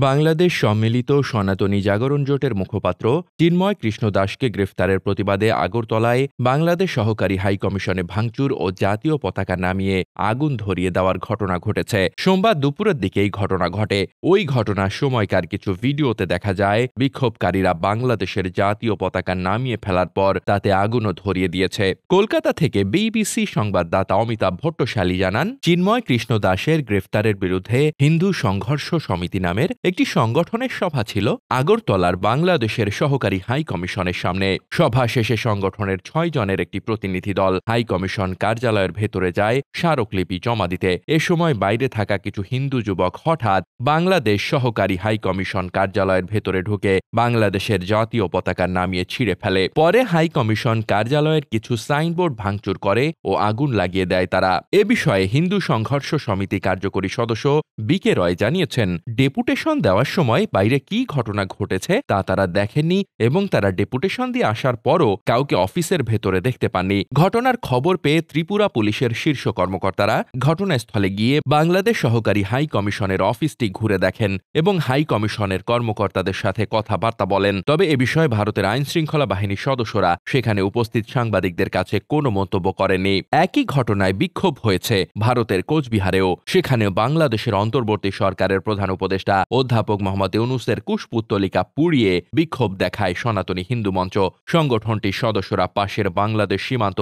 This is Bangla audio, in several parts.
বাংলাদেশ সম্মিলিত সনাতনী জাগরণ জোটের মুখপাত্র চিন্ময় কৃষ্ণ দাসকে গ্রেফতারের প্রতিবাদে আগরতলায় বাংলাদেশ সহকারী হাইকমিশনে ভাঙচুর ও জাতীয় পতাকা নামিয়ে আগুন ধরিয়ে দেওয়ার ঘটনা ঘটেছে। সোমবার দুপুরের দিকে এই ঘটনা ঘটে। ওই ঘটনার সময়কার কিছু ভিডিওতে দেখা যায় বিক্ষোভকারীরা বাংলাদেশের জাতীয় পতাকা নামিয়ে ফেলার পর তাতে আগুনও ধরিয়ে দিয়েছে। কলকাতা থেকে বিবিসি সংবাদদাতা অমিতাভ ভট্টশালী জানান, চিন্ময় কৃষ্ণ দাসের গ্রেফতারের বিরুদ্ধে হিন্দু সংঘর্ষ সমিতি নামের একটি সংগঠনের সভা ছিল আগরতলার বাংলাদেশের সহকারী হাই কমিশনের সামনে। সভা শেষে সংগঠনের 6 জনের একটি প্রতিনিধি দল হাই কমিশন কার্যালয়ের ভেতরে যায় স্মারকলিপি জমা দিতে। এ সময় বাইরে থাকা কিছু হিন্দু যুবক হঠাৎ বাংলাদেশ সহকারী হাই কমিশন কার্যালয়ের ভেতরে ঢুকে বাংলাদেশের জাতীয় পতাকা নামিয়ে ছিঁড়ে ফেলে। পরে হাই কমিশন কার্যালয়ের কিছু সাইনবোর্ড ভাঙচুর করে ও আগুন লাগিয়ে দেয় তারা। এ বিষয়ে হিন্দু সংঘর্ষ সমিতি কার্যকরী সদস্য বিকে রয় জানিয়েছেন, ডেপুটেশন দেওয়ার সময় বাইরে কি ঘটনা ঘটেছে তা তারা দেখেননি এবং তারা ডেপুটেশন দিয়ে আসার পরও কাউকে অফিসের ভেতরে দেখতে পাননি। ঘটনার খবর পেয়ে ত্রিপুরা পুলিশের শীর্ষ কর্মকর্তারা ঘটনাস্থলে গিয়ে বাংলাদেশ সহকারী হাই কমিশনের অফিসটি ঘুরে দেখেন এবং হাই কমিশনের কর্মকর্তাদের সাথে কথাবার্তা বলেন। তবে এ বিষয়ে ভারতের আইনশৃঙ্খলা বাহিনীর সদস্যরা সেখানে উপস্থিত সাংবাদিকদের কাছে কোনো মন্তব্য করেননি। একই ঘটনায় বিক্ষোভ হয়েছে ভারতের কোচবিহারেও। সেখানেও বাংলাদেশের অন্তর্বর্তী সরকারের প্রধান উপদেষ্টা অধ্যাপক মোহাম্মদ ইউনূসের কুশপুত্তলিকা পুড়িয়ে বিক্ষোভ দেখায় সনাতনী হিন্দু মঞ্চ। সংগঠনটির সদস্যরা পাশের বাংলাদেশ সীমান্ত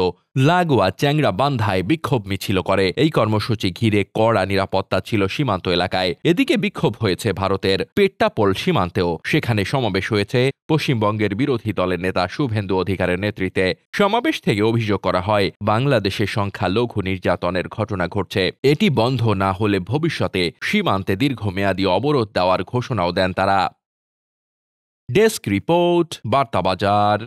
লাগোয়া চ্যাংড়া বান্ধায় বিক্ষোভ মিছিল করে। এই কর্মসূচি ঘিরে কড়া নিরাপত্তা ছিল সীমান্ত এলাকায়। এদিকে বিক্ষোভ হয়েছে ভারতের পেট্টাপোল সীমান্তেও। সেখানে সমাবেশ হয়েছে পশ্চিমবঙ্গের বিরোধী দলের নেতা শুভেন্দু অধিকারের নেতৃত্বে। সমাবেশ থেকে অভিযোগ করা হয় বাংলাদেশে সংখ্যালঘু নির্যাতনের ঘটনা ঘটছে। এটি বন্ধ না হলে ভবিষ্যতে সীমান্তে দীর্ঘমেয়াদী অবরোধ দেওয়ার ঘোষণাও দেন তারা। Desk report, বার্তাবাজার।